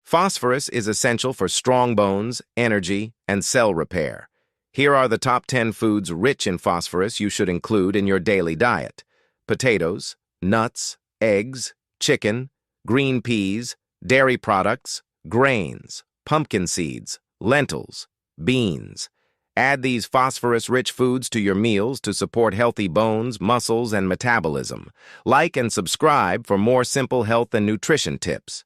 Phosphorus is essential for strong bones, energy, and cell repair. Here are the top 10 foods rich in phosphorus you should include in your daily diet. Potatoes, nuts, eggs, chicken, green peas, dairy products, grains, pumpkin seeds, lentils, beans. Add these phosphorus-rich foods to your meals to support healthy bones, muscles, and metabolism. Like and subscribe for more simple health and nutrition tips.